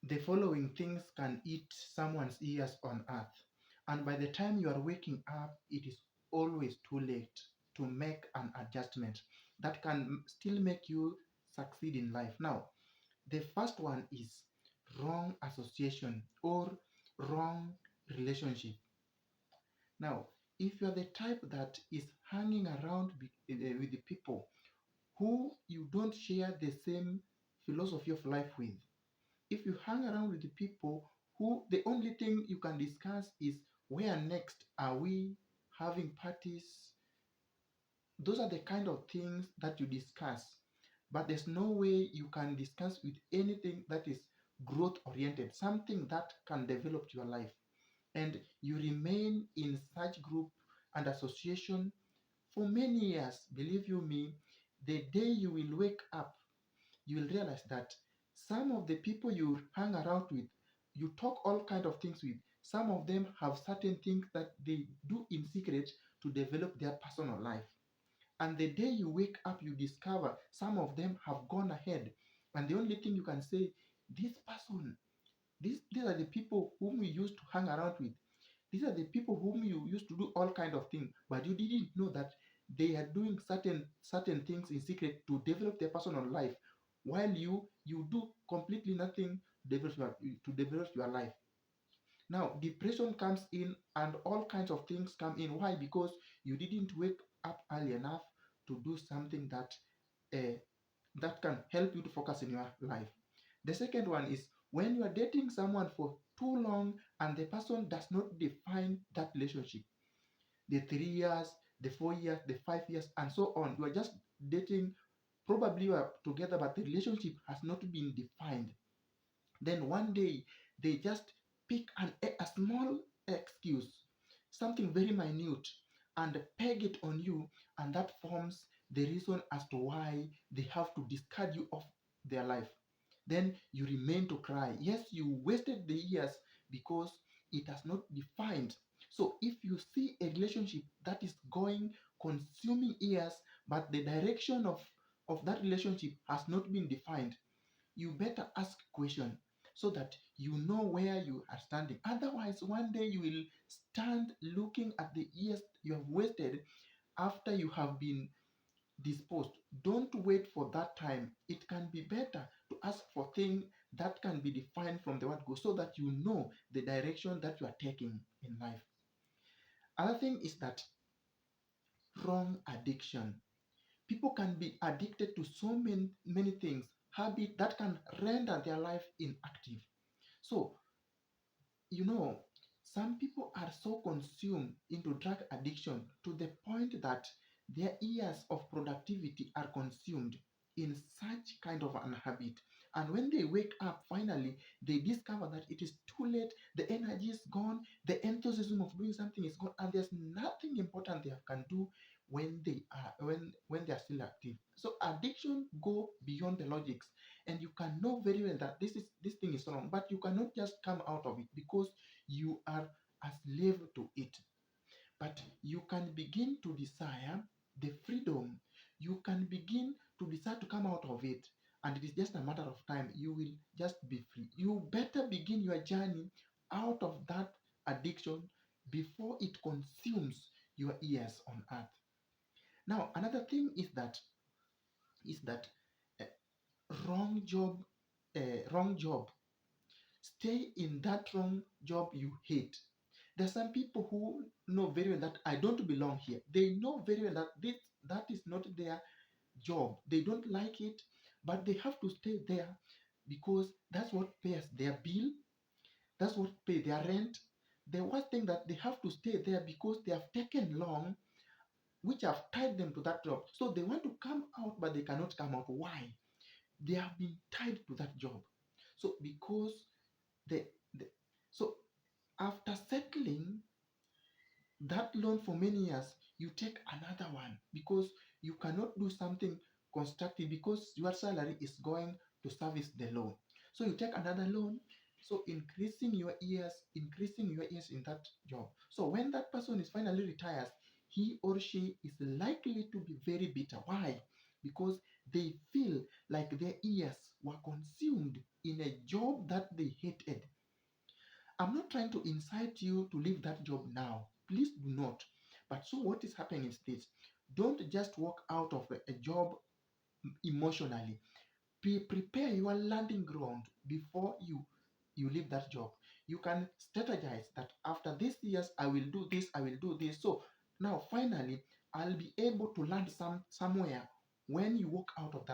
The following things can eat someone's years on earth. And by the time you are waking up, it is always too late to make an adjustment that can still make you succeed in life. Now, the first one is wrong association or wrong relationship. Now, if you're the type that is hanging around with the people who you don't share the same philosophy of life with, if you hang around with the people who the only thing you can discuss is where next are we having parties, those are the kind of things that you discuss. But there's no way you can discuss with anything that is growth oriented, something that can develop your life. And you remain in such group and association for many years. Believe you me, the day you will wake up, you will realize that some of the people you hang around with, you talk all kind of things with, some of them have certain things that they do in secret to develop their personal life. And the day you wake up, you discover some of them have gone ahead. And the only thing you can say, this person, these are the people whom we used to hang around with. These are the people whom you used to do all kind of things, but you didn't know that they are doing certain things in secret to develop their personal life, while you do completely nothing to develop your life. Now, depression comes in and all kinds of things come in. Why? Because you didn't wake up early enough to do something uh, that can help you to focus in your life. The second one is when you are dating someone for too long and the person does not define that relationship. The 3 years, the 4 years, the 5 years, and so on. You are just dating, probably you are together, but the relationship has not been defined. Then one day they just pick a small excuse, something very minute, and peg it on you, and that forms the reason as to why they have to discard you of their life. Then you remain to cry. Yes, you wasted the years because it has not defined. So if you see a relationship that is going, consuming years, but the direction of that relationship has not been defined, you better ask question so that you know where you are standing. Otherwise, one day you will stand looking at the years you have wasted after you have been disposed. Don't wait for that time. It can be better to ask for things that can be defined from the word go so that you know the direction that you are taking in life. Other thing is that wrong addiction. People can be addicted to so many things, habit that can render their life inactive. So, you know, some people are so consumed into drug addiction to the point that their years of productivity are consumed in such kind of an habit. And when they wake up, finally, they discover that it is too late, the energy is gone, the enthusiasm of doing something is gone, and there's nothing important they can do when they are still active. So addiction go beyond the logics, and you can know very well that this thing is wrong, but you cannot just come out of it because you are a slave to it. But you can begin to desire the freedom. You can begin to decide to come out of it, and it is just a matter of time. You will just be free. You better begin your journey out of that addiction before it consumes your years on earth. Now, another thing is that uh, wrong job, wrong job. Stay in that wrong job you hate. There are some people who know very well that I don't belong here. They know very well that that is not their job. They don't like it, but they have to stay there because that's what pays their bill. That's what pay their rent. The worst thing that they have to stay there because they have taken long, which have tied them to that job. So they want to come out, but they cannot come out. Why? They have been tied to that job. So because the so after settling that loan for many years, you take another one because you cannot do something constructive because your salary is going to service the loan. So you take another loan, so increasing your years in that job. So when that person is finally retires, he or she is likely to be very bitter. Why? Because they feel like their ears were consumed in a job that they hated. I'm not trying to incite you to leave that job now. Please do not. But so what is happening is this: don't just walk out of a job emotionally. Prepare your landing ground before you leave that job. You can strategize that after this years I will do this, I will do this. So now finally I'll be able to land somewhere when you walk out of that